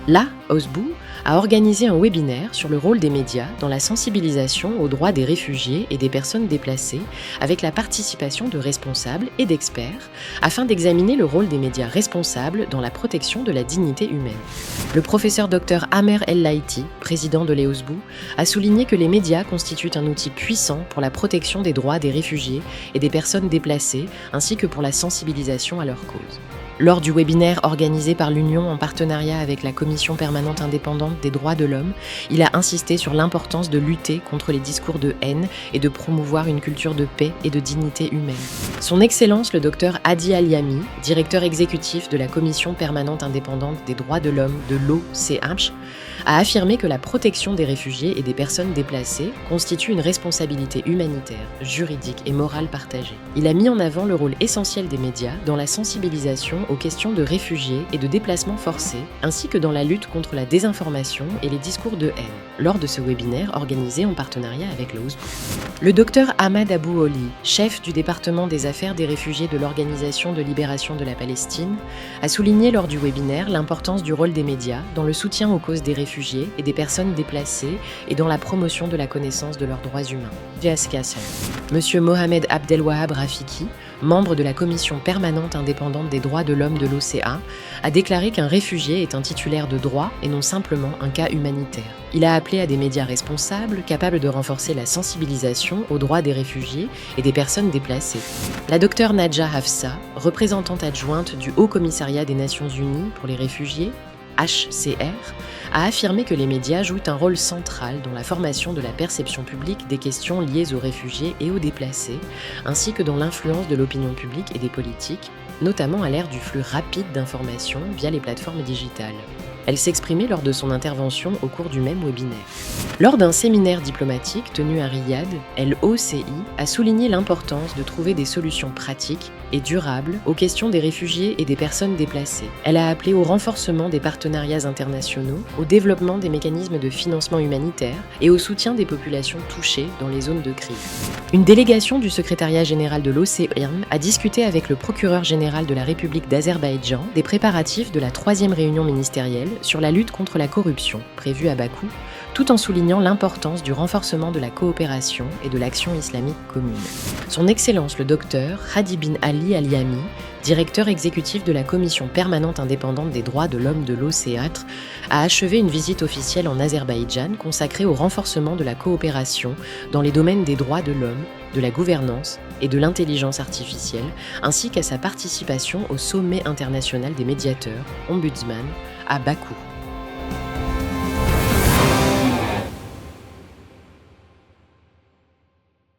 Là, Osbu a organisé un webinaire sur le rôle des médias dans la sensibilisation aux droits des réfugiés et des personnes déplacées, avec la participation de responsables et d'experts, afin d'examiner le rôle des médias responsables dans la protection de la dignité humaine. Le professeur Dr Amer El-Laïti, président de l'Osbu, a souligné que les médias constituent un outil puissant pour la protection des droits des réfugiés et des personnes déplacées, ainsi que pour la sensibilisation à leur cause. Lors du webinaire organisé par l'Union en partenariat avec la Commission permanente indépendante des droits de l'homme, il a insisté sur l'importance de lutter contre les discours de haine et de promouvoir une culture de paix et de dignité humaine. Son Excellence le Dr Hadi Aliami, directeur exécutif de la Commission permanente indépendante des droits de l'homme de l'OCH, a affirmé que la protection des réfugiés et des personnes déplacées constitue une responsabilité humanitaire, juridique et morale partagée. Il a mis en avant le rôle essentiel des médias dans la sensibilisation aux questions de réfugiés et de déplacements forcés, ainsi que dans la lutte contre la désinformation et les discours de haine, lors de ce webinaire organisé en partenariat avec l'Osbu. Le docteur Ahmad Abou-Oli, chef du département des affaires des réfugiés de l'Organisation de libération de la Palestine, a souligné lors du webinaire l'importance du rôle des médias dans le soutien aux causes des réfugiés et des personnes déplacées et dans la promotion de la connaissance de leurs droits humains. Monsieur Mohamed Abdelwahab Rafiki, membre de la Commission permanente indépendante des droits de l'homme de l'OCA, a déclaré qu'un réfugié est un titulaire de droits et non simplement un cas humanitaire. Il a appelé à des médias responsables, capables de renforcer la sensibilisation aux droits des réfugiés et des personnes déplacées. La docteure Nadja Hafsa, représentante adjointe du Haut Commissariat des Nations Unies pour les réfugiés, HCR, a affirmé que les médias jouent un rôle central dans la formation de la perception publique des questions liées aux réfugiés et aux déplacés, ainsi que dans l'influence de l'opinion publique et des politiques, notamment à l'ère du flux rapide d'informations via les plateformes digitales. Elle s'exprimait lors de son intervention au cours du même webinaire. Lors d'un séminaire diplomatique tenu à Riyad, l'OCI a souligné l'importance de trouver des solutions pratiques et durables aux questions des réfugiés et des personnes déplacées. Elle a appelé au renforcement des partenariats internationaux, au développement des mécanismes de financement humanitaire et au soutien des populations touchées dans les zones de crise. Une délégation du secrétariat général de l'OCIRM a discuté avec le procureur général de la République d'Azerbaïdjan des préparatifs de la 3e réunion ministérielle sur la lutte contre la corruption, prévue à Bakou, tout en soulignant l'importance du renforcement de la coopération et de l'action islamique commune. Son Excellence le docteur Hadi bin Ali Aliami, directeur exécutif de la Commission permanente indépendante des droits de l'homme de l'OCH, a achevé une visite officielle en Azerbaïdjan consacrée au renforcement de la coopération dans les domaines des droits de l'homme, de la gouvernance et de l'intelligence artificielle, ainsi qu'à sa participation au sommet international des médiateurs, ombudsman, à Bakou.